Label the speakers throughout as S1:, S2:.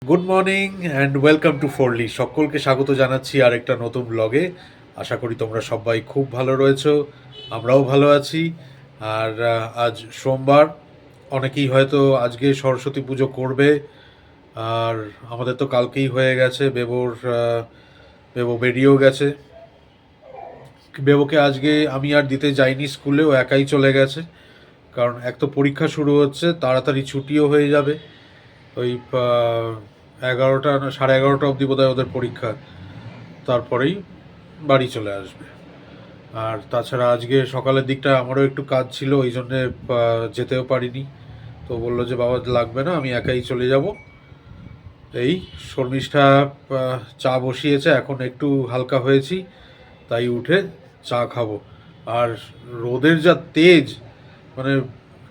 S1: Good morning and welcome to Forli. সকলকে স্বাগত জানাচ্ছি আরেকটা নতুন ব্লগে। আশা করি তোমরা সবাই খুব ভালো রয়েছো, আমরাও ভালো আছি। আর আজ সোমবার, অনেকেই হয়তো আজকে সরস্বতী পুজো করবে। আর আমাদের তো কালকেই হয়ে গেছে, বেবো বেরিয়েও গেছে। বেবোকে আজকে আমি আর দিতে যাইনি স্কুলে, ও একাই চলে গেছে। কারণ এক তো পরীক্ষা শুরু হচ্ছে, তাড়াতাড়ি ছুটিও হয়ে যাবে। ওই 11টা না 11:30 অবধি বোধহয় ওদের পরীক্ষা, তারপরেই বাড়ি চলে আসবে। আর তাছাড়া আজকে সকালের দিকটা আমারও একটু কাজ ছিল, ওই জন্যে যেতেও পারিনি। তো বললো যে বাবা লাগবে না, আমি একাই চলে যাব। এই শর্মিষ্ঠা চা বসিয়েছে, এখন একটু হালকা হয়েছি, তাই উঠে চা খাবো। আর রোদের যা তেজ, মানে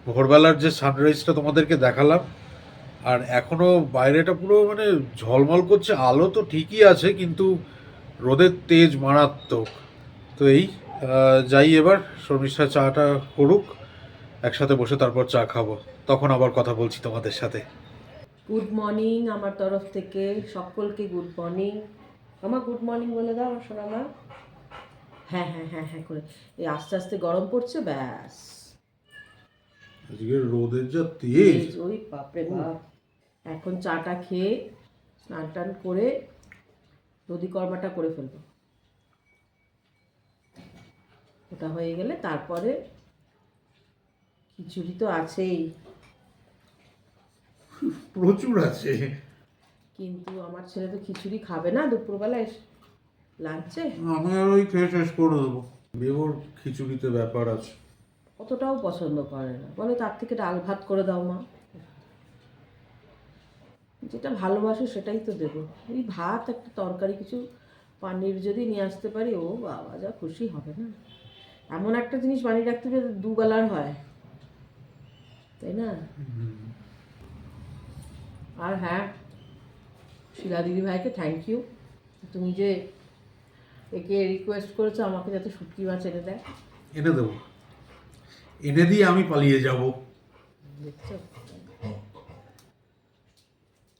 S1: ভোরবেলার যে সানরাইজটা তোমাদেরকে দেখালাম, আর এখনো বাইরেটা পুরো মানে ঝলমল করছে। আলো তো ঠিকই আছে, কিন্তু রোদের তেজ মারাত্মক। তো এই যাই, এবার শর্মিষ্ঠা চাটা করুক, একসাথে বসে তারপর চা খাবো, তখন আবার কথা বলছি তোমাদের সাথে।
S2: গুড মর্নিং আমার তরফ থেকে সকলকে গুড মর্নিং। আমার গুড মর্নিং বলে দাও আমার সোনা মা। হ্যাঁ হ্যাঁ হ্যাঁ হ্যাঁ করে। এই আস্তে আস্তে গরম পড়ছে, ব্যাস।
S1: আজকে রোদের যা তেজ,
S2: ওই বাপরে বাপ। এখন চাটা খেয়ে স্নান টান করে দধিকর্মাটা করে ফেলবো। ওটা হয়ে গেলে তারপরে খিচুড়ি তো আছেই,
S1: প্রচুর আছে।
S2: কিন্তু আমার ছেলে তো খিচুড়ি খাবে না দুপুরবেলায় লাঞ্চে।
S1: আমি আর ওই খেয়ে শেষ করে দেবো। বেবর খিচুড়িতে ব্যাপার আছে।
S2: অতটাও পছন্দ করে না, বলে তার থেকে ডাল ভাত করে দাও মা। যেটা ভালোবাসে সেটাই তো দেবো। এই ভাত একটা তরকারি কিছু পানির যদি নিয়ে আসতে পারি, ও বাবা যা খুশি হবে না। এমন একটা জিনিস বানিয়ে রাখতে হবে দুবেলার হয়, তাই না? আর হ্যাঁ, শিলা দিদি ভাইকে থ্যাংক ইউ। তুমি যে একে রিকোয়েস্ট করেছো আমাকে যাতে শুটকি মাছ এনে দেয়।
S1: এনে দেবো, এনে দিয়ে আমি পালিয়ে যাব।
S2: দেখছো?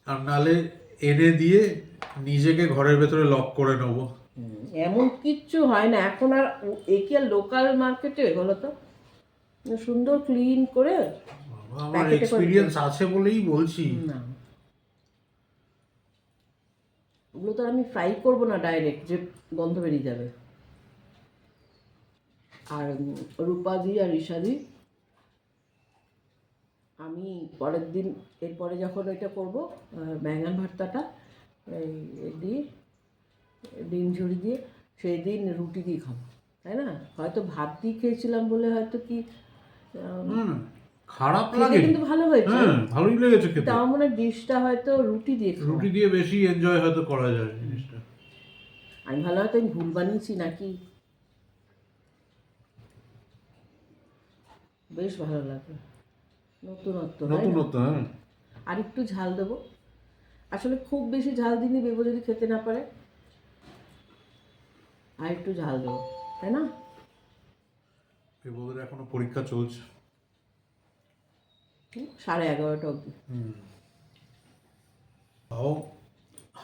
S1: আর নালে এনে দিয়ে নিজেকে ঘরের ভেতরে লক করে নেবো।
S2: এমন কিচ্ছু হয় না এখন আর। একে লোকাল মার্কেটে বলো তো, সুন্দর ক্লিন করে
S1: আমার
S2: প্যাকেটে করে
S1: এক্সপিরিয়েন্স আছে বলেই বলছি।
S2: না, ওগুলো তো আমি ফ্রাই করবো না ডাইরেক্ট, যে গন্ধ বেরিয়ে যাবে। আর রূপাদি আর ঈশাদি আমি পরের দিন, এরপরে যখন এটা করবো ব্যাঙ্গন ভর্তাটা এই দিয়ে ডিম ঝুড়ি দিয়ে, সেই দিন রুটি দিয়ে খাবো, তাই না? হয়তো ভাত দিয়ে খেয়েছিলাম বলে হয়তো কি
S1: খারাপ
S2: খেতে
S1: লাগে,
S2: কিন্তু ভালো হয়েছে।
S1: হ্যাঁ ভালোই লেগেছে খেতে।
S2: তাও মনে হয় ডিশটা হয়তো রুটি দিয়ে খাওয়া।
S1: রুটি দিয়ে বেশি এনজয় হয়তো করা যায় জিনিসটা।
S2: আমি ভালো হয়তো আমি ভুল বানিয়েছি নাকি। বেশ ভালো লাগে, নতুনত্ব হয় না?
S1: নতুনত্ব, হ্যাঁ।
S2: আর একটু ঝাল দেবো। আসলে খুব বেশি ঝাল দিনই বেবো যদি খেতে না পারে, আর একটু ঝাল দেবো, তাই না?
S1: ওদের এখনো পরীক্ষা চলছে।
S2: 11:30 অবধি।
S1: তাও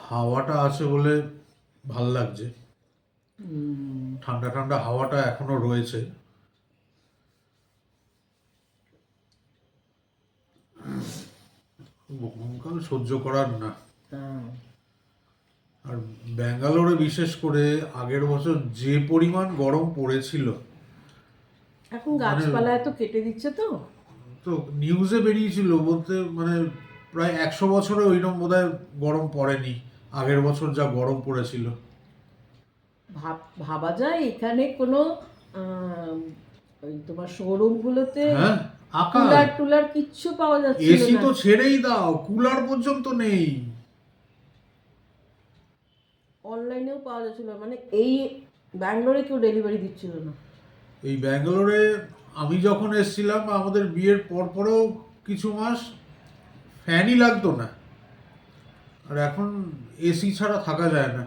S1: হাওয়াটা আছে বলে ভাল লাগছে, ঠান্ডা ঠান্ডা হাওয়াটা এখনো রয়েছে। গরমকাল সহ্য করার না।
S2: হ্যাঁ,
S1: আর ব্যাঙ্গালোরে বিশেষ করে আগের বছর যে পরিমাণ গরম পড়েছিল,
S2: এখন গাছপালা এত কেটে দিচ্ছে তো।
S1: তো নিউজে বেরিয়েছিল বলতে, মানে প্রায় 100 বছরে ওইরকম বোধহয় গরম পড়েনি আগের বছর যা গরম পড়েছিল।
S2: ভাবা যায় এখানে কোনো ওই তোমার শোরুমগুলোতে
S1: হ্যাঁ,
S2: কুলার টুলার কিচ্ছু পাওয়া যাচ্ছে
S1: এসি
S2: না।
S1: তো ছেড়েই দাও, কুলার পর্যন্ত নেই।
S2: অনলাইনেও পাওয়া যাচ্ছিল না, মানে এই ব্যাঙ্গালোরে কেউ ডেলিভারি দিচ্ছিল না।
S1: এই ব্যাঙ্গালোরে আমি যখন এসেছিলাম, আমাদের বিয়ের পরেও কিছু মাস ফ্যানই লাগতো না। আর এখন এসি ছাড়া থাকা যায় না।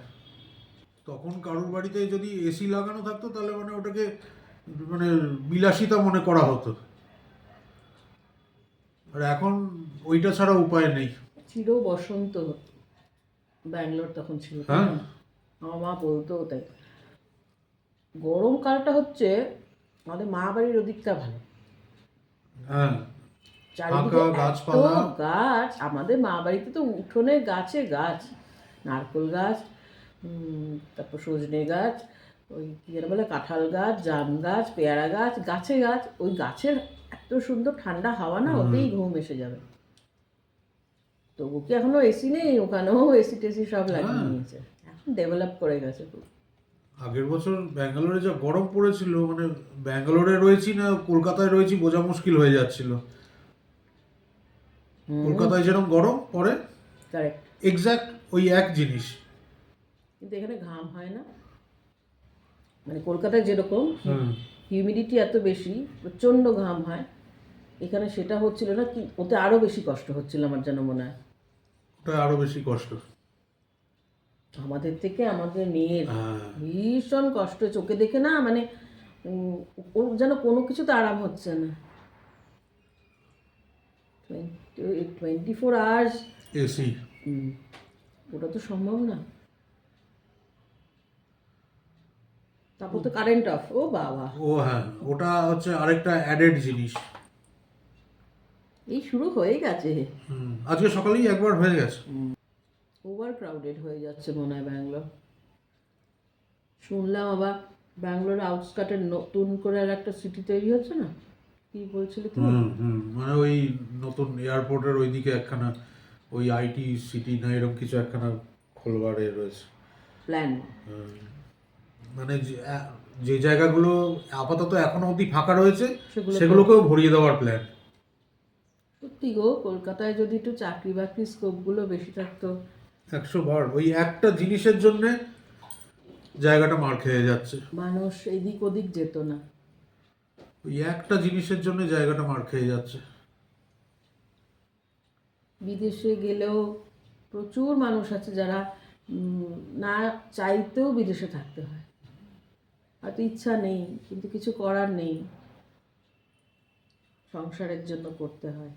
S1: তখন কারোর বাড়িতে যদি এসি লাগানো থাকতো তাহলে মানে ওটাকে মানে বিলাসিতা মনে করা হতো। আর এখন ওইটা ছাড়া উপায় নেই।
S2: চির বসন্ত ব্যাঙ্গালোর তখন ছিল।
S1: হ্যাঁ।
S2: আমার মা বলতো তাই। গরমকালটা হচ্ছে আমাদের মা বাড়ির ওদিকটা ভালো,
S1: হ্যাঁ,
S2: চারিদিকে
S1: ফাঁকা
S2: এত
S1: গাছপালা।
S2: গাছ। আমাদের মা বাড়িতে তো উঠোনে গাছে গাছ, নারকেল গাছ, তারপর সজনে গাছ, ওই কী যেন বলে কাঁঠাল গাছ, জাম গাছ, পেয়ারা গাছ, গাছে গাছ। ওই গাছের এত সুন্দর ঠান্ডা হাওয়া না, ওতেই ঘুম এসে যাবে। তবু কি এখনো এসি নেই? ওখানেও এসি টেসি সব লাগিয়ে
S1: হ্যাঁ।
S2: নিয়েছে, এখন ডেভেলপ করে গেছে খুব।
S1: আগের বছর ব্যাঙ্গালোরে যা গরম পড়েছিল, মানে ব্যাঙ্গালোরে রয়েছি না কলকাতায় রয়েছি বোঝা মুশকিল হয়ে যাচ্ছিল। কলকাতায় যেরকম গরম পড়ে,
S2: কারেক্ট।
S1: এক্স্যাক্ট ওই এক জিনিস।
S2: কিন্তু এখানে ঘাম হয় না, মানে কলকাতায় যেরকম
S1: হুম।
S2: হিউমিডিটি এত বেশি, প্রচণ্ড ঘাম হয়, এখানে সেটা হচ্ছিল না। কি ওতে আরও বেশি কষ্ট হচ্ছিল আমার যেন মনে হয়।
S1: ওটা আরো বেশি কষ্ট।
S2: আমাদের থেকে আমাদের মেয়ের
S1: হ্যাঁ।
S2: ভীষণ কষ্ট, চোখে দেখে না, মানে ওর যেন কোনো কিছুতে আরাম হচ্ছে না। 24 hours
S1: এসি।
S2: ওটা তো সম্ভব না। তারপর তো কারেন্ট অফ, ও বাবা।
S1: ও হ্যাঁ, ওটা হচ্ছে আরেকটা অ্যাডেড জিনিস।
S2: এই শুরু হয়ে গেছে।
S1: আজকে সকালেই একবার হয়ে গেছে।
S2: ওভার ক্রাউডেড হয়ে যাচ্ছে মনে হয় ব্যাঙ্গালোর। শুনলাম আবার ব্যাঙ্গালোর আউটস্কার্টে নতুন করে আর একটা সিটি তৈরি হচ্ছে না, কি বলছিলে তুমি?
S1: মানে ওই নতুন এয়ারপোর্টের ওইদিকে একখানা ওই আইটি সিটি না এরকম কিছু একখানা খোলবার রয়েছে
S2: প্ল্যান।
S1: মানে যে জায়গাগুলো আপাতত এখনো অবধি ফাঁকা রয়েছে
S2: সেগুলো
S1: সেগুলোকেও ভরিয়ে দেওয়ার প্ল্যান।
S2: সত্যি গো, কলকাতায় যদি একটু চাকরি বাকরি স্কোপগুলো বেশি থাকতো।
S1: 100 বার ওই একটা জিনিসের জন্য জায়গাটা মার খেয়ে যাচ্ছে।
S2: মানুষ এদিক ওদিক যেত না।
S1: ওই একটা জিনিসের জন্য জায়গাটা মার খেয়ে যাচ্ছে।
S2: বিদেশে গেলেও প্রচুর মানুষ আছে যারা না চাইতেও বিদেশে থাকতে হয়, হয়তো ইচ্ছা নেই কিন্তু কিছু করার নেই, সংসারের জন্য করতে হয়।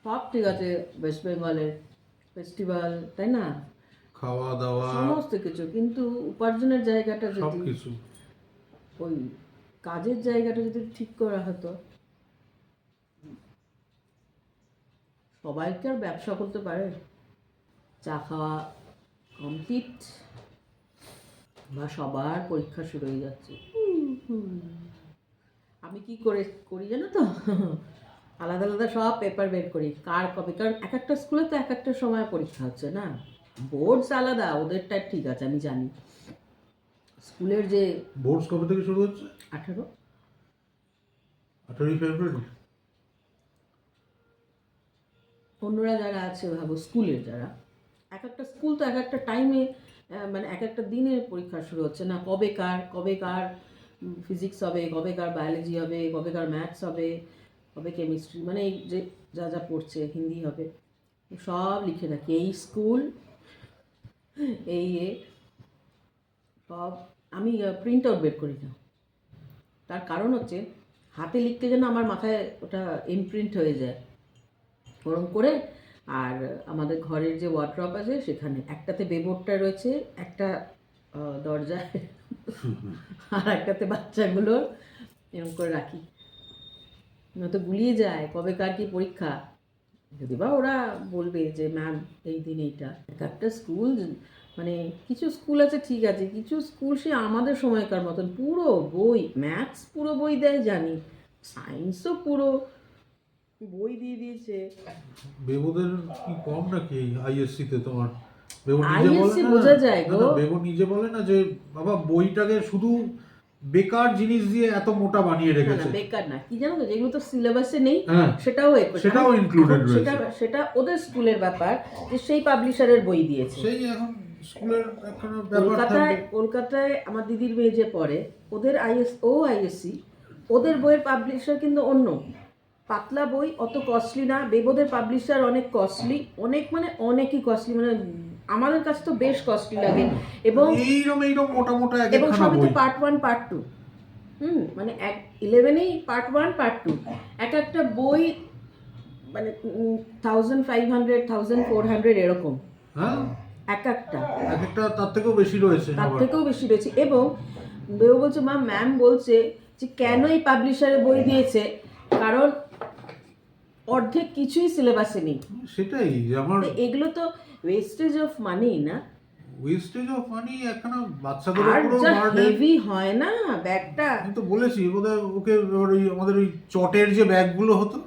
S2: সব ঠিক আছে, ওয়েস্ট বেঙ্গলের ফেস্টিভ্যাল, তাই না,
S1: খাওয়া দাওয়া
S2: সমস্ত কিছু, কিন্তু উপার্জনের জায়গাটা
S1: সব
S2: যদি,
S1: কিছু।
S2: ওই কাজের জায়গাটা যদি ঠিক করা হতো। সবাই কি আর ব্যবসা করতে পারে? চা খাওয়া কমপ্লিট, বা সবার পরীক্ষা শুরু হয়ে যাচ্ছে। আমি কি করি জানো তো? আলাদা আলাদা সব পেপার বের করি, কার কবে, কারণ এক একটা স্কুলে তো এক একটা সময় পরীক্ষা হচ্ছে না। বোর্ডস আলাদা, ওদেরটা ঠিক আছে আমি জানি। স্কুলের যে
S1: বোর্ডস কবে থেকে শুরু হচ্ছে?
S2: 18।
S1: 18ই ফেব্রুয়ারি।
S2: অন্যরা যারা আছে ভাবো, স্কুলের যারা, এক একটা স্কুল তো এক একটা টাইমে, মানে এক একটা দিনে পরীক্ষা শুরু হচ্ছে না। কবে কার ফিজিক্স হবে, কবে কার বায়োলজি হবে, কবে কার ম্যাথস হবে, কবে কেমিস্ট্রি, মানে এই যে যা যা পড়ছে, হিন্দি হবে, সব লিখে রাখি। এই স্কুল, এই সব আমি প্রিন্ট আউট বের করি না। তার কারণ হচ্ছে হাতে লিখতে যেন আমার মাথায় ওটা ইমপ্রিন্ট হয়ে যায় গরম করে। আর আমাদের ঘরের যে ওয়ার্ড্রপ আছে সেখানে একটাতে বেবোর্ডটা রয়েছে, একটা দরজায়, আর একটাতে বাচ্চাগুলো এরকম করে রাখি, নয়তো গুলিয়ে যায় কবে কার কি পরীক্ষা। যদি বা ওরা বলবে যে ম্যাম এই দিন এইটা। একটা স্কুল, মানে কিছু স্কুল আছে ঠিক আছে, কিছু স্কুল সে আমাদের সময়কার মতন পুরো বই, ম্যাথস পুরো বই দেয় জানি, সায়েন্সও পুরো বই দিয়ে দিয়েছে।
S1: বেবুদের কি কম নাকি আইএসসি তে? তোমার বেবু নিজে বলে
S2: আইএসসি
S1: না,
S2: বোঝা যায়
S1: না,
S2: গো।
S1: না, বেবু নিজে বলে না যে বাবা বইটাকে শুধু বেকার জিনিস দিয়ে এত মোটা বানিয়ে
S2: না
S1: রেখেছে।
S2: বেকার না, কি জানো তো, যেগুলো তো সিলেবাসে নেই
S1: হ্যাঁ,
S2: সেটাও
S1: সেটাও included
S2: সেটা
S1: রয়েছে।
S2: সেটা ওদের স্কুলের ব্যাপার, যে সেই পাবলিশারের বই দিয়েছে।
S1: সেই এখন স্কুলের একখানা ব্যাপার থাকবে।
S2: কলকাতায় আমার দিদির মেয়ে যে পড়ে, ওদের আইএসসি, ওদের বইয়ের পাবলিশার কিন্তু অন্য, পাতলা বই, অত কস্টলি না। বেবোদের পাবলিশার অনেক কস্টলি, অনেক মানে অনেকই কস্টলি, মানে আমাদের কাছে তো বেশ কস্টলি লাগে। এবং
S1: এইরকম মোটা মোটা এক
S2: এবং
S1: একখানা
S2: সবই তো
S1: বই।
S2: পার্ট 1 পার্ট 2, মানে 11এই পার্ট 1 পার্ট 2, এক একটা বই মানে 1500 1400 এরকম।
S1: হ্যাঁ,
S2: এক একটা
S1: এক একটা তার থেকেও বেশি রয়েছে
S2: তার
S1: আবার।
S2: থেকেও বেশি রয়েছে। এবং বেও বলছে মা, ম্যাম বলছে যে কেন এই পাবলিশারে বই দিয়েছে, কারণ অর্ধেক কিছুই সিলেবাসে নেই।
S1: সেটাই আমার
S2: তো এগুলো তো ওয়েস্টেজ অফ মানি না?
S1: ওয়েস্টেজ অফ মানি, একখানা বাচ্চাদের
S2: আর
S1: উপরও
S2: যা
S1: বার্ডেন।
S2: হেভি হয় না ব্যাগটা।
S1: আমি তো বলেছি বোধহয় ওকে, ওই আমাদের ওই চটের যে ব্যাগগুলো হতো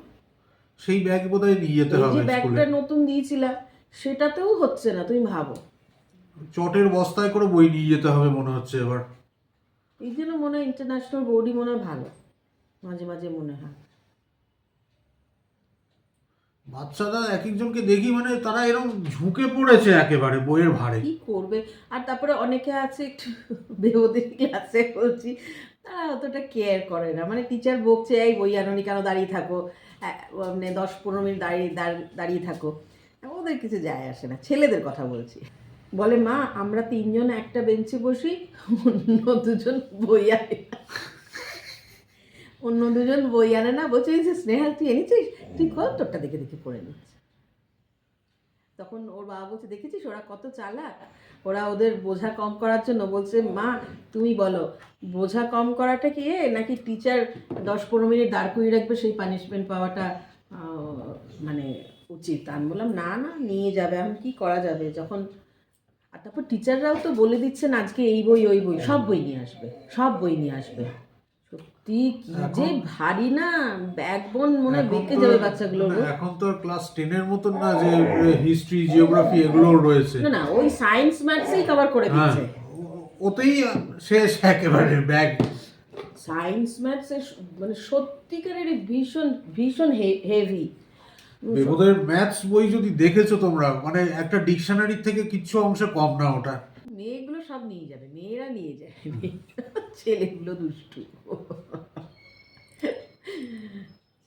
S1: সেই ব্যাগ বোধহয় নিয়ে যেতে
S2: এই যে
S1: হবে স্কুলে।
S2: ব্যাগটা নতুন দিয়েছিলাম সেটাতেও হচ্ছে না, তুমি ভাবো।
S1: চটের বস্তায় করে বই নিয়ে যেতে হবে মনে হচ্ছে এবার।
S2: এই জন্য মনে হয় ইন্টারন্যাশনাল বোর্ডই মনে হয় ভালো, মাঝে মাঝে মনে হয়।
S1: বাচ্চারা এক একজনকে দেখি মানে তারা এরকম ঝুঁকে পড়েছে একেবারে বইয়ের ভারে।
S2: কি করবে? আর তারপরে অনেকে আছে একটু বেওদের ক্লাসে বলছি, তারা অতটা কেয়ার করে না, মানে টিচার বকছে এই বই আনোনি কেন, দাঁড়িয়ে থাকো, মানে 10-15 মিনিট দাঁড়িয়ে থাকো, ওদের কিছু যায় আসে না। ছেলেদের কথা বলছি। বলে মা আমরা তিনজন একটা বেঞ্চে বসি, অন্য দুজন বই আনে না। অন্য দুজন বই আনে না, বলছে এই যে স্নেহাল তুই এনেছিস, তুই কর, তোরটা দেখে দেখে পড়ে নিচ্ছিস। তখন ওর বাবা বলছে দেখেছিস ওরা কত চালাক, ওরা ওদের বোঝা কম করার জন্য বলছে মা তুমি বলো বোঝা কম করাটা কি নাকি টিচার 10-15 মিনিট দাঁড় করিয়ে রাখবে সেই পানিশমেন্ট পাওয়াটা মানে উচিত? আমি বললাম না না, নিয়ে যাবে, এখন কি করা যাবে যখন। আর তারপর টিচাররাও তো বলে দিচ্ছেন আজকে এই বই ওই বই, সব বই নিয়ে আসবে, সব বই নিয়ে আসবে। সত্যি কি যে ভারী না, ব্যাকবোন মনে হয় বেঁকে যাবে বাচ্চাগুলোর।
S1: এখন তো ক্লাস 10-এর মতন না যে হিস্ট্রি জিওগ্রাফি এগুলো রয়েছে।
S2: না না, ওই সায়েন্স ম্যাথসেই কভার করে
S1: হ্যাঁ,
S2: দিচ্ছে।
S1: ওতেই শেষ একেবারে ব্যাগ।
S2: সায়েন্স ম্যাথসে মানে সত্যিকারের ভীষণ ভীষণ হেভি।
S1: ওদের ম্যাথস বই যদি দেখেছো তোমরা, মানে একটা ডিকশনারি থেকে কিচ্ছু অংশে কম না ওটা।
S2: মেয়েগুলো সব নিয়ে যাবে, মেয়েরা নিয়ে যায়, ছেলেগুলো দুষ্টু,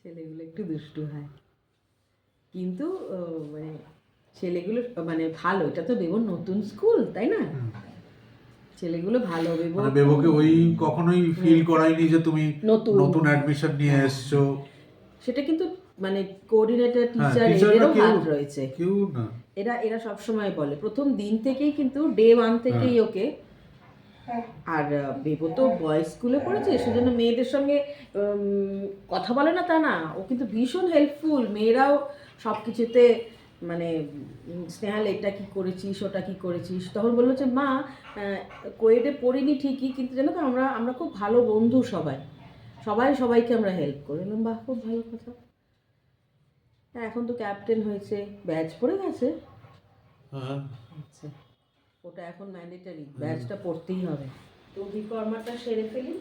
S2: ছেলেগুলো একটু দুষ্টু হয়, কিন্তু মানে ছেলেগুলো মানে ভালো। এটা তো বেবর নতুন স্কুল, তাই না? ছেলেগুলো ভালো।
S1: মানে বেবোকে ওই কখনোই ফিল করায়নি যে তুমি
S2: নতুন
S1: নতুন অ্যাডমিশন নিয়ে এসছো।
S2: সেটা কিন্তু মানে কোঅর্ডিনেটর
S1: হ্যাঁ,
S2: টিচার
S1: টিচাররা
S2: এদেরও
S1: কেউ
S2: হাত রয়েছে।
S1: কেউ না।
S2: এরা এরা সবসময় বলে প্রথম দিন থেকেই, কিন্তু ডে 1 থেকেই ওকে। আর বেবো তো বয়েজ স্কুলে পড়েছে, সেজন্য মেয়েদের সঙ্গে কথা বলে না তা না, ও কিন্তু ভীষণ হেল্পফুল। মেয়েরাও সব কিছুতে মানে স্নেহাল এটা কি করেছিস, ওটা কি করেছিস, তখন বললো যে মা কোয়েডে পড়িনি ঠিকই, কিন্তু জানো তো আমরা আমরা খুব ভালো বন্ধু, সবাই সবাই সবাইকে আমরা হেল্প করি। বললাম বাহ, খুব ভালো কথা। হ্যাঁ, এখন তো ক্যাপ্টেন হয়েছে, ব্যাচ পড়ে গেছে।
S1: হ্যাঁ,
S2: আচ্ছা, ওটা এখন ম্যান্ডেটারি, ব্যাচটা পড়তেই হবে। তো বিকর্মাটা সেরে ফেলি।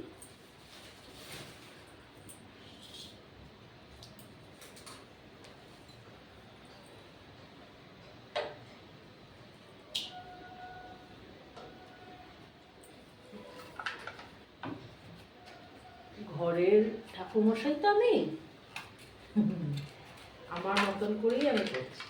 S2: ঘরের ঠাকুরমশাই তো আমি, আমার মতন করেই আমি করছি।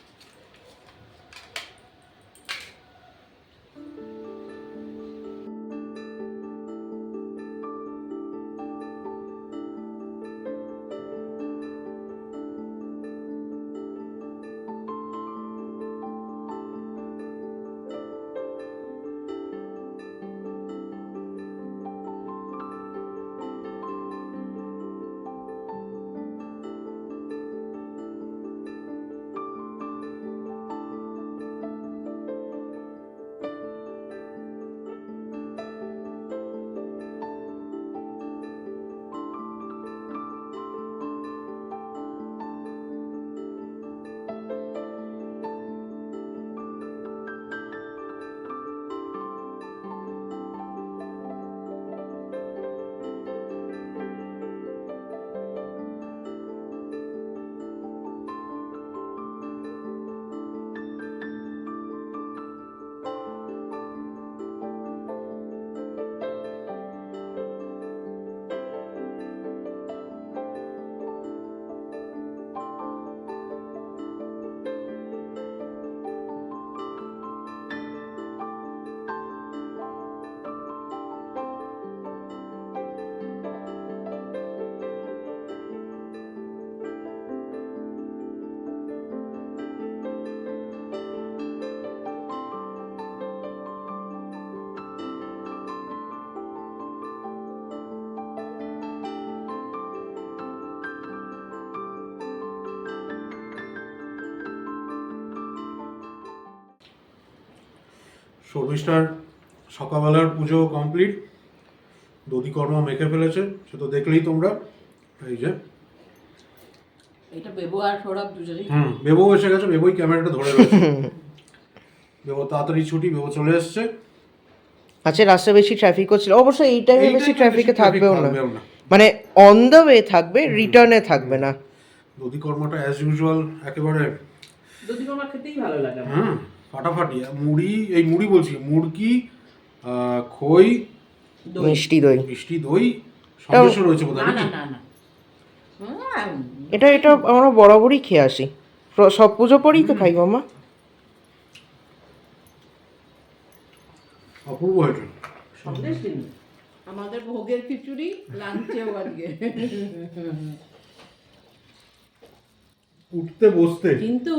S1: শর্মিষ্ঠার সকালবেলার পুজো কমপ্লিট, দধি কর্মা মেখে ফেলেছে, সে তো দেখলেই তোমরা। এই যে
S2: এটা বেবু আর সৌরভ দুজনেই।
S1: বেবু এসে গেছে, বেবুই ক্যামেরাটা ধরে রয়েছে। বেবু তাড়াতাড়ি ছুটি, বেবু চলে এসছে।
S3: আচ্ছা, রাস্তা বেশি ট্রাফিকও ছিল, অবশ্য এই টাইমে
S1: এই
S3: বেশি
S1: time এ
S3: ট্রাফিকে
S1: বেশি
S3: থাকবেও না,
S1: থাকবেও না।
S3: মানে অন দ্য ওয়ে থাকবে, রিটার্নে থাকবে না।
S1: দধি কর্মাটা অ্যাজ ইউজুয়াল একেবারে
S2: দুধ কর্মা খেতেই ভালো লাগে আমার।
S1: ফাটাফাটি। মুড়ি, এই মুড়ি বলছি, মুড়কি, খই,
S3: মিষ্টি দই,
S1: মিষ্টি দই, সন্দেশও রয়েছে বোধ
S2: না
S1: হয়
S2: না
S1: নাকি?
S2: না না
S3: এটা আমরা বরাবরই খেয়ে আসি, সব পুজো পরেই তো খাই মামা।
S1: অপূর্ব হয়েছে।
S2: সন্দেশ দিন আমাদের ভোগের খিচুড়ি লাঞ্চেও আজকে।
S1: উঠতে বসতে
S2: কিন্তু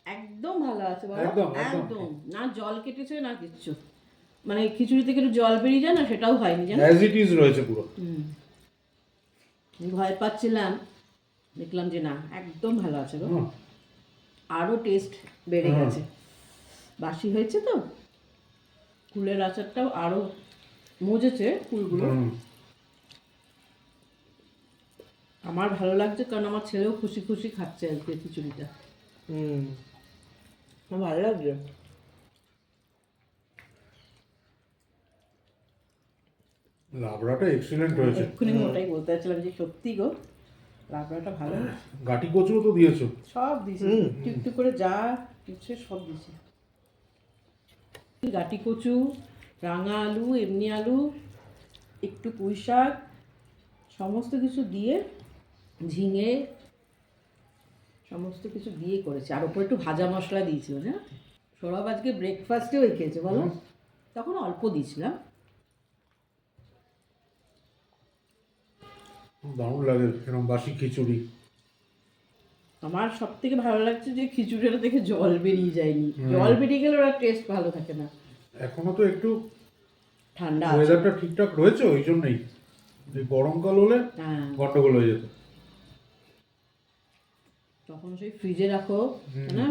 S2: একদম ভালো আছে বলো।
S1: একদম, একদম।
S2: একদম না জল কেটেছে না কিচ্ছু, মানে খিচুড়ি থেকে একটু জল বেরিয়ে যায় না, সেটাও হয়নি জানো।
S1: অ্যাজ ইট ইজ রয়েছে পুরো।
S2: আমি ভয় পাচ্ছিলাম, দেখলাম যে না একদম ভালো আছে গো।
S1: হুম।
S2: আরও টেস্ট বেড়ে গেছে, বাসি হয়েছে তো, কুলের আচারটাও আরও মজেছে কুলগুলো। আমার ভালো লাগছে কারণ আমার ছেলেও খুশি খুশি খাচ্ছে আজকে খিচুড়িটা।
S3: আমার ভালো লাগছে।
S1: লাবড়াটা এক্সিলেন্ট হয়েছে।
S2: এক্ষুনি আমি ওটাই বলতে চাচ্ছিলাম যে সত্যি গো লাবড়াটা ভালো হয়েছে।
S1: গাটি কচুও তো দিয়েছো।
S2: সব দিয়েছি, একটু করে যা কিছু সব দিয়েছি। গাটি কচু, রাঙা আলু, এমনি আলু, একটু পুঁই শাক, সমস্ত কিছু দিয়ে, ঝিঙে, সমস্ত কিছু দিয়ে করেছি। আর ওপরে একটু ভাজা মশলা দিয়েছিল না। সৌরভ আজকে ব্রেকফাস্টেও খেয়েছে বলো, তখন অল্প দিয়েছিলাম।
S1: দারুণ লাগে এরকম বাসি খিচুড়ি।
S2: আমার সব থেকে ভালো লাগছে যে খিচুড়িটা দেখে জল বেরিয়ে যায়নি, জল বেরিয়ে গেলে ওরা টেস্ট ভালো থাকে না।
S1: এখনো তো একটু
S2: ঠান্ডা আছে।
S1: ওয়েদারটা ঠিকঠাক রয়েছে, ওই জন্যই। যে গরমকাল হলে
S2: হ্যাঁ,
S1: গন্ডগোল হয়ে যেত।
S2: তখন সেই ফ্রিজে রাখো না।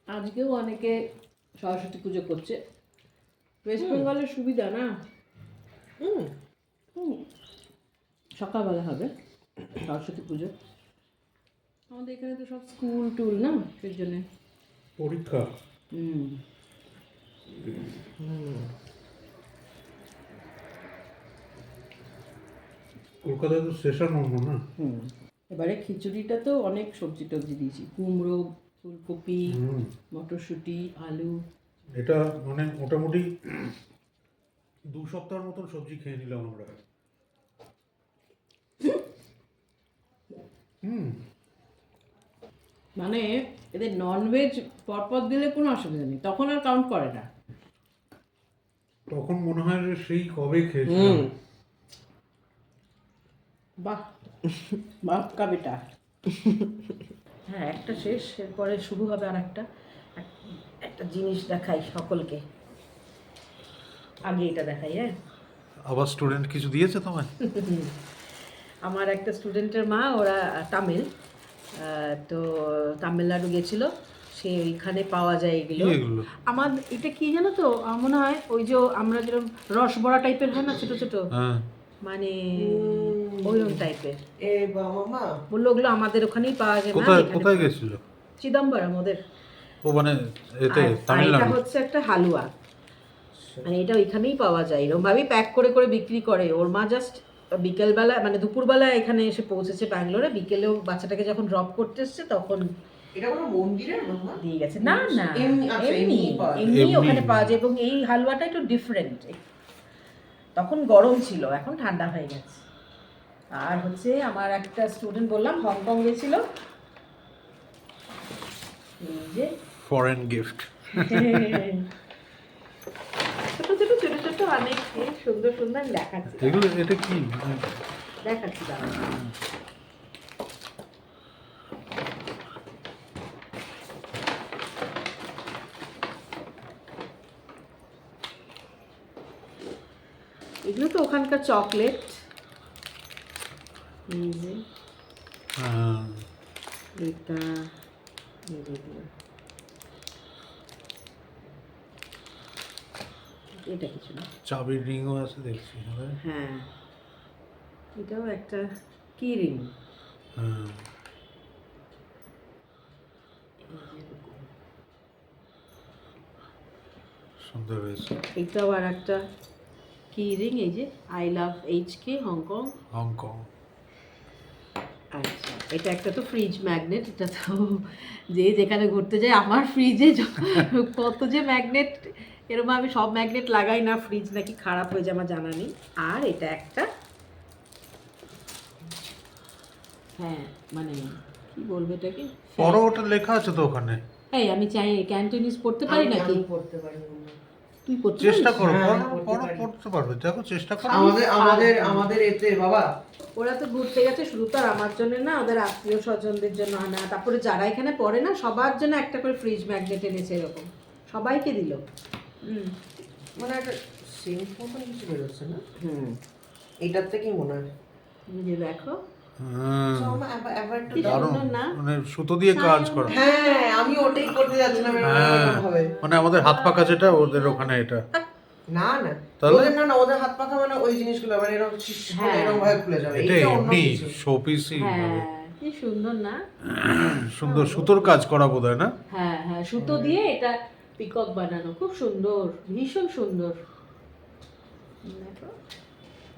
S2: আজকেও অনেকে সরস্বতী পুজো করছে, ওয়েস্ট বেঙ্গলের সুবিধা না। হুম, সকালবেলা হবে সরস্বতী পুজো, আমাদের এখানে তো সব স্কুল টুল না, সেই জন্যে।
S1: পরীক্ষা। কলকাতায় তো সেশন অন্য না।
S2: এবারে খিচুড়িটা তো অনেক সবজি টবজি দিয়েছি, কুমড়ো, ফুলকপি, মটরশুঁটি, আলু।
S1: এটা মানে মোটামুটি 2 সপ্তাহের মতন সবজি খেয়ে নিলাম আমরা।
S2: মানে এদের ননভেজ পরপর দিলে কোনো অসুবিধা নেই, তখন আর কাউন্ট করে না।
S1: তখন মনে হয় যে সেই কবে খেয়েছিলাম।
S2: বাহ বাহ কাবিটা। হ্যাঁ, একটা শেষ, এরপরে শুরু হবে আর একটা জিনিস দেখাই সকলকে। আগে এটা দেখাই। হ্যাঁ,
S1: আবার স্টুডেন্ট কিছু দিয়েছে তোমায়?
S2: আমার একটা স্টুডেন্টের মা, ওরা তামিল, তো তামিলনাড়ু গেছিল, সে ওইখানে পাওয়া যায় এগুলো।
S1: এগুলো
S2: আমার এটা কি জানো তো, আমার মনে হয় ওই যে আমরা যেরকম রসবড়া টাইপের হয় না, ছোট ছোট,
S1: হ্যাঁ,
S2: মানে ওইরকম টাইপের।
S3: এ মামা
S2: বললো ওগুলো আমাদের ওখানেই পাওয়া যায় না।
S1: কোথায় কোথায় গেছিল?
S2: চিদম্বরম ওদের।
S1: ও মানে এতে
S2: আর এটা
S1: তামিলনাড়ু।
S2: হচ্ছে একটা হালুয়া, মানে এটা ওইখানেই পাওয়া যায়, এরকম ভাবেই প্যাক করে করে বিক্রি করে। ওর মা জাস্ট বিকেলবেলা, মানে দুপুরবেলা এখানে এসে পৌঁছেছে ব্যাঙ্গালোরে, বিকেলেও বাচ্চাটাকে যখন ড্রপ করতে এসছে তখন
S3: এটা কোনো মন্দিরের মামা?
S2: দিয়ে গেছে। না না,
S3: এমনি, আচ্ছা,
S2: এমনি
S3: এমনিই পাওয়া যায়।
S2: এমনি
S1: এমনি।
S2: ওখানে পাওয়া যায়, এবং এই হালুয়াটা একটু ডিফারেন্ট। তখন গরম ছিল, এখন ঠান্ডা হয়ে গেছে। আর হচ্ছে আমার একটা স্টুডেন্ট বললাম হংকং গেছিল, এই যে
S1: ফরেন গিফট।
S2: ছোট ছোট ছোট ছোট অনেক সুন্দর সুন্দর দেখাচ্ছি,
S1: এগুলো এটা কি?
S2: দেখাচ্ছি দাঁড়াও। এগুলো তো ওখানকার চকলেট। এই যে এটা, এটা কিছু না।
S1: চাবির রিংও আছে দেখছি।
S2: হ্যাঁ, এটাও একটা কি রিং।
S1: হ্যাঁ, সুন্দর হয়েছে।
S2: এটাও আর একটা কি রিং, এই যে I love HK Hong Kong.
S1: Hong Kong.
S2: আচ্ছা, এটা একটা তো ফ্রিজ ম্যাগনেট। এটা তো যে যেখানে ঘুরতে যায়, আমার ফ্রিজে কত যে ম্যাগনেট, এরকম আমি সব ম্যাগনেট লাগাই না, ফ্রিজ নাকি খারাপ হয়ে যায় আমার জানা নেই। আর এটা একটা, হ্যাঁ মানে কি বলবো এটাকে,
S1: বড় ওটা লেখা আছে তো ওখানে।
S2: এই আমি চাই ক্যান্টোনিজ পড়তে পারি নাকি?
S4: পড়তে পারি না।
S2: তুই পড়তে
S1: চেষ্টা
S2: পারিস?
S1: করো,
S4: হ্যাঁ,
S1: পড়তে পারবে, দেখো চেষ্টা করো।
S4: আমাদের এতে বাবা,
S2: ওরা তো ঘুরতে গেছে, শুধু তো আর আমার জন্য না, ওদের আত্মীয় স্বজনদের জন্য আনা, তারপরে যারা এখানে পড়ে না সবার জন্য একটা করে ফ্রিজ ম্যাগনেট এনেছে, এরকম সবাইকে দিল।
S4: মানে একটা সিঙ্ক মতন কিছু বেরোচ্ছে না,
S2: হুম,
S4: এটার থেকেই মনে হয়।
S2: নিজে দেখো
S1: হ্যাঁ,
S4: So, এবার একটু
S2: কি
S1: দারুণ।
S2: সুন্দর না?
S1: মানে সুতো দিয়ে কাজ করা।
S4: হ্যাঁ, আমি ওটাই করতে যাচ্ছিলাম,
S1: হ্যাঁ,
S4: হবে
S1: মানে আমাদের হাত পাখা যেটা, ওদের ওখানে এটা।
S4: না না,
S1: তাহলে?
S4: ওদের না ওদের হাত পাখা মানে ওই জিনিসগুলো মানে এরকম
S2: হ্যাঁ।
S4: এরকম ভাবে খুলে যাবে,
S1: এটা
S4: এইটা অন্য
S1: এমনি
S4: কিছু।
S1: শোপিসই
S2: হ্যাঁ, কি সুন্দর না?
S1: সুন্দর সুতোর কাজ করা বোধহয় না?
S2: হ্যাঁ হ্যাঁ, সুতো দিয়ে এটা পিকক বানানো, খুব সুন্দর, ভীষণ সুন্দর। দেখো,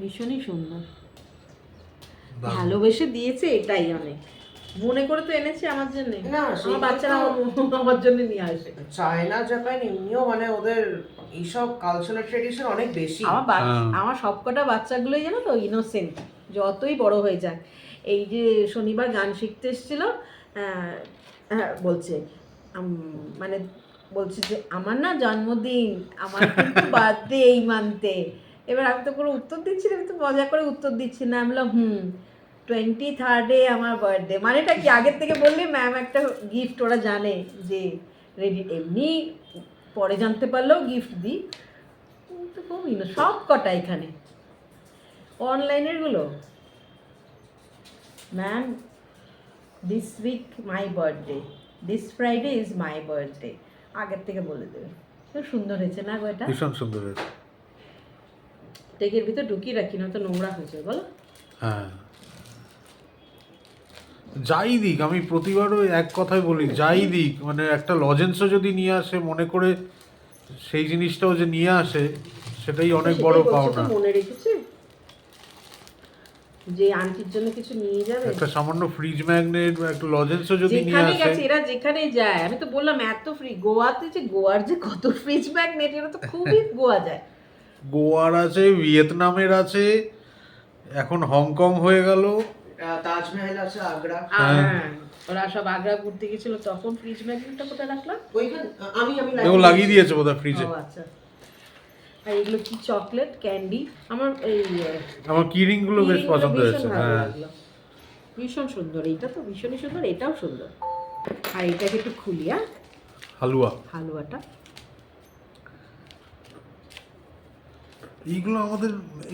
S2: ভীষণই সুন্দর, ভালোবেসে দিয়েছে, এটাই অনেক। মনে করে তো এনেছে আমার জন্য,
S4: না,
S2: আমার
S4: সেগুলো
S2: বাচ্চারা
S4: তো-
S2: আমার জন্য নিয়ে আসে।
S4: চায়না জাপান এমনিও মানে ওদের এইসব কালচারাল ট্রেডিশন অনেক বেশি।
S1: হ্যাঁ।
S2: আমার সবকটা বাচ্চাগুলোই জানো তো ইনোসেন্ট, যতই বড় হয়ে যাক। এই যে শনিবার গান শিখতে এসেছিল, বলছে মানে বলছে যে আমার না জন্মদিন, আমার কিন্তু বার্থডে এই মান্থে। এবার আমি তো কোনো উত্তর দিচ্ছি না, আমি তো মজা করে উত্তর দিচ্ছি না, আমি বললাম 23rd আমার বার্থডে। মানেটা কি, আগের থেকে বললে ম্যাম একটা গিফট, ওরা জানে যে রেডি, এমনি পরে জানতে পারলেও গিফট দিই। তো কমই না, সব কটা এখানে অনলাইনের গুলো, ma'am this week my birthday, this Friday is my birthday, আগের থেকে বলে দেবে। খুব সুন্দর হয়েছে না গো এটা?
S1: ভীষণ সুন্দর হয়েছে।
S2: টেকের ভিতর ঢুকিয়ে রাখি, না তো নোংরা হয়েছে বলো।
S1: হ্যাঁ, যাই দিক, আমি প্রতিবারও এক কথাই বলি, যাই দিক মানে একটা লজেন্সও যদি নিয়ে আসে, মনে করে সেই জিনিসটাও যে নিয়ে আসে, সেটাই অনেক বড়
S2: সেটাই বলছি তো,
S1: পাওনা।
S2: মনে রেখেছে যে আন্টির জন্য কিছু নিয়ে যাবে।
S1: একটা সামান্য ফ্রিজ ম্যাগনেট বা একটা লজেন্সও যদি নিয়ে
S2: যেখানে
S1: আসে।
S2: গেছে এরা, যেখানে যায়, আমি তো বললাম এত ফ্রি, গোয়াতে যে গোয়ার যে কত ফ্রিজ ম্যাগনেট, এরা তো খুবই গোয়া যায়।
S1: গোয়ার আছে, ভিয়েতনামের আছে, এখন হংকং হয়ে গেল।
S4: তাজমহল আছে আগ্রা।
S2: হ্যাঁ, ওরা সব আগ্রা ঘুরতে গেছিল, তখন ফ্রিজ ম্যাগনেটটা কোথায় রাখলাম?
S4: ওইখানে আমি
S1: এও লাগিয়ে দিয়েছে বোধহয় ফ্রিজে।
S2: ও আচ্ছা। আর এগুলো কি চকলেট ক্যান্ডি, আমার এই
S1: আমার কি রিং গুলো বেশ
S2: earring গুলো
S1: পছন্দ
S2: ভীষণ
S1: হয়েছে।
S2: ভালো
S1: হ্যাঁ,
S2: লাগলো। ভীষণ সুন্দর, এইটা তো ভীষণই সুন্দর, এটাও সুন্দর। আর এটাকে একটু খুলি,
S1: হালুয়া।
S2: হালুয়াটা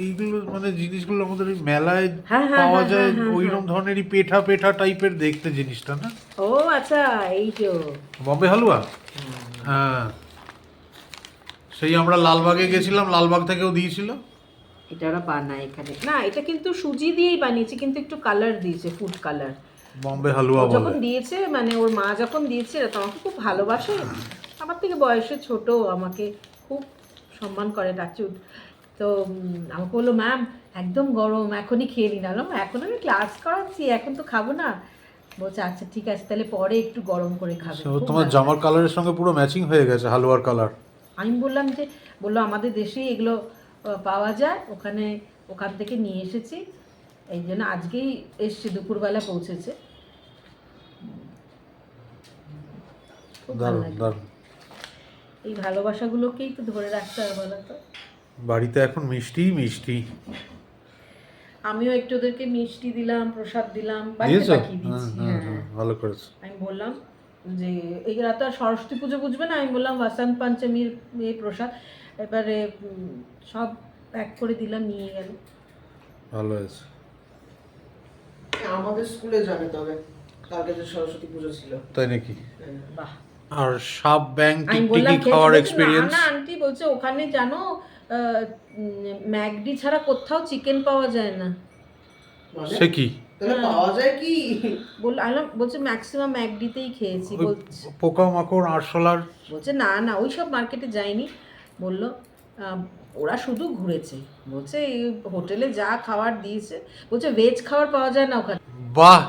S1: এইগুলো মানে জিনিসগুলো আমাদের ওই মেলায়
S2: হ্যাঁ, হ্যাঁ,
S1: পাওয়া
S2: হ্যাঁ,
S1: যায়,
S2: হ্যাঁ, হ্যাঁ,
S1: ওইরকম ধরনেরই পেঠা পেঠা টাইপের দেখতে জিনিসটা না?
S2: ও আচ্ছা, এই তো
S1: বম্বে হালুয়া। হ্যাঁ, সেই আমরা লালবাগে গেছিলাম, লালবাগ থেকেও দিয়েছিল।
S2: এটা ওরা বানায় এখানে না, এটা কিন্তু সুজি দিয়েই বানিয়েছে, কিন্তু একটু কালার দিয়েছে, ফুড কালার।
S1: বম্বে হালুয়া বলে।
S2: যখন দিয়েছে, মানে ওর মা যখন দিয়েছে, তো আমাকে খুব ভালোবাসে, আমার থেকে বয়সে ছোট, আমাকে খুব সম্মান করে, টাচুট। তো আমাকে বললো ম্যাম একদম গরম, এখনই খেয়ে নিন। আলাম এখন আমি ক্লাস করাচ্ছি, এখন তো খাবো না। বলছে আচ্ছা ঠিক আছে, তাহলে পরে একটু গরম করে খাবে।
S1: So,
S2: খুব
S1: তোমার
S2: ভালো।
S1: জামার কালারের সঙ্গে পুরো ম্যাচিং হয়ে গেছে হালুয়ার কালার।
S2: আমি বললাম যে, বললো আমাদের দেশেই এগুলো পাওয়া যায়, ওখান থেকে নিয়ে এসেছি, এই জন্য আজকেই এসছে, দুপুরবেলা পৌঁছেছে। খুব ভালো
S1: দারুণ
S2: লাগে।
S1: দারুণ।
S2: এই ভালোবাসাগুলোকেই তো ধরে রাখতে হবে, বলো তো।
S1: বাড়িতে এখন মিষ্টিই মিষ্টি।
S2: আমিও একটু ওদেরকে মিষ্টি দিলাম, প্রসাদ দিলাম, বাড়িতে
S1: দিয়েছো?
S2: পাঠিয়ে দিচ্ছি।
S1: হ্যাঁ,
S2: হ্যাঁ,
S1: ভালো করেছো।
S2: আমি বললাম যে এরা তো আর সরস্বতী পুজো বুঝবে না, আমি বললাম বসন্ত পঞ্চমীর এই প্রসাদ, এবারে সব প্যাক করে দিলাম, নিয়ে গেল।
S1: ভালো হয়েছে।
S4: আমাদের স্কুলে জানে, তবে কালকে যে সরস্বতী পুজো ছিল।
S1: তাই নাকি?
S2: বাহ,
S1: আর সাপ ব্যাং
S2: আমি বললাম
S1: টিকটিকি খাওয়ার
S2: খেয়েছি? বলছে,
S1: এক্সপিরিয়েন্স?
S2: না না আন্টি, বলছে ওখানে জানো ম্যাকডি ছাড়া কোথাও চিকেন পাওয়া যায় না।
S4: মানে
S1: সে কি?
S4: তাহলে পাওয়া যায় কি?
S2: বলছে ম্যাক্সিমাম ম্যাকডিতেই খেয়েছি।
S1: ওই
S2: বলছে
S1: পোকামাকড় আরশোলার?
S2: বলছে না না ওই সব মার্কেটে যায়নি। বললো ওরা শুধু ঘুরেছে। বলছে এই হোটেলে যা খাবার দিয়েছে, বলছে ভেজ খাবার পাওয়া যায় না ওখানে।
S1: বাহ!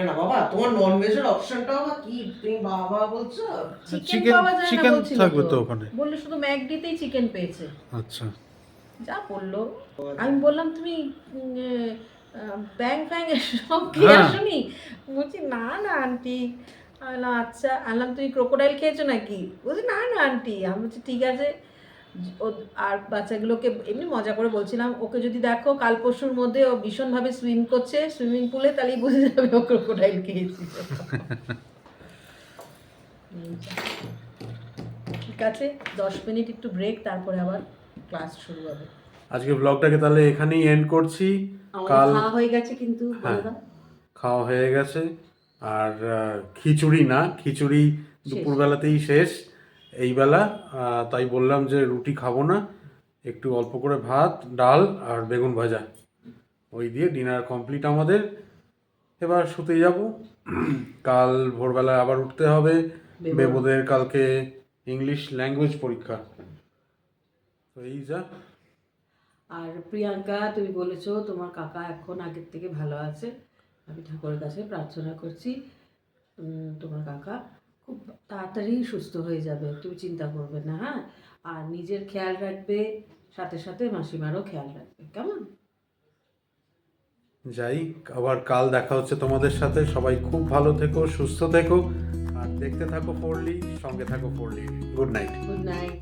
S4: না বাবা, তোমার নন ভেজের অপশনটাও বা কি, তুমি বাবা বলছো?
S2: চিকেন পাওয়া যায় না
S1: চিকেন
S2: বলছিল
S1: থাকবে তো
S2: তো।
S1: ওখানে।
S2: বললো শুধু ম্যাকডিতেই চিকেন পেয়েছে।
S1: আচ্ছা।
S2: যা বললো। আমি বললাম তুমি ব্যাং ফ্যাং সব খেয়ে
S1: হ্যাঁ।
S2: আসোনি? বলছি না না আন্টি। আমি বললাম আচ্ছা। আনলাম তুমি ক্রোকোডাইল খেয়েছো নাকি? বলছি না না আন্টি। আমি বলছি ঠিক আছে। আর বাচ্চাগুলোকে এমনি মজা করে বলছিলাম, ওকে যদি দেখো কাল পরশুর মধ্যে ও ভীষণভাবে সুইম করছে সুইমিং পুলে, তাহলেই বুঝে যাবে ও ক্রোকোডাইল খেয়েছিল। ঠিক আছে, 10 মিনিট একটু ব্রেক, তারপরে আবার ক্লাস শুরু হবে।
S1: আজকে ব্লগটাকে তাহলে এখানেই এন্ড করছি।
S2: আমাদের
S1: কাল
S2: খাওয়া হয়ে গেছে কিন্তু বলে
S1: হ্যাঁ,
S2: দাও।
S1: খাওয়া হয়ে গেছে। আর খিচুড়ি না, খিচুড়ি দুপুরবেলাতেই শেষ। এই বেলা তাই বললাম যে রুটি খাবো না, একটু অল্প করে ভাত, ডাল আর বেগুন ভাজা, ওই দিয়ে ডিনার কমপ্লিট আমাদের। এবার শুতে যাব। কাল ভোরবেলা আবার উঠতে হবে। বেবোদের কালকে ইংলিশ ল্যাঙ্গুয়েজ পরীক্ষা। তো এই যা।
S2: আর প্রিয়াঙ্কা, তুমি বলেছো তোমার কাকা এখন আগের থেকে ভালো আছে। আমি ঠাকুরের কাছে প্রার্থনা করছি তোমার কাকা খুব তাড়াতাড়ি সুস্থ হয়ে যাবে, তুমি চিন্তা করবে না। হ্যাঁ, আর নিজের খেয়াল রাখবে, সাথে সাথে মাসিমারও খেয়াল রাখবে, কেমন?
S1: যাই, আবার কাল দেখা হচ্ছে তোমাদের সাথে। সবাই খুব ভালো থেকো, সুস্থ থেকো, আর দেখতে থাকো ফোরলি, সঙ্গে থাকো Forli. Good night.
S2: Good night.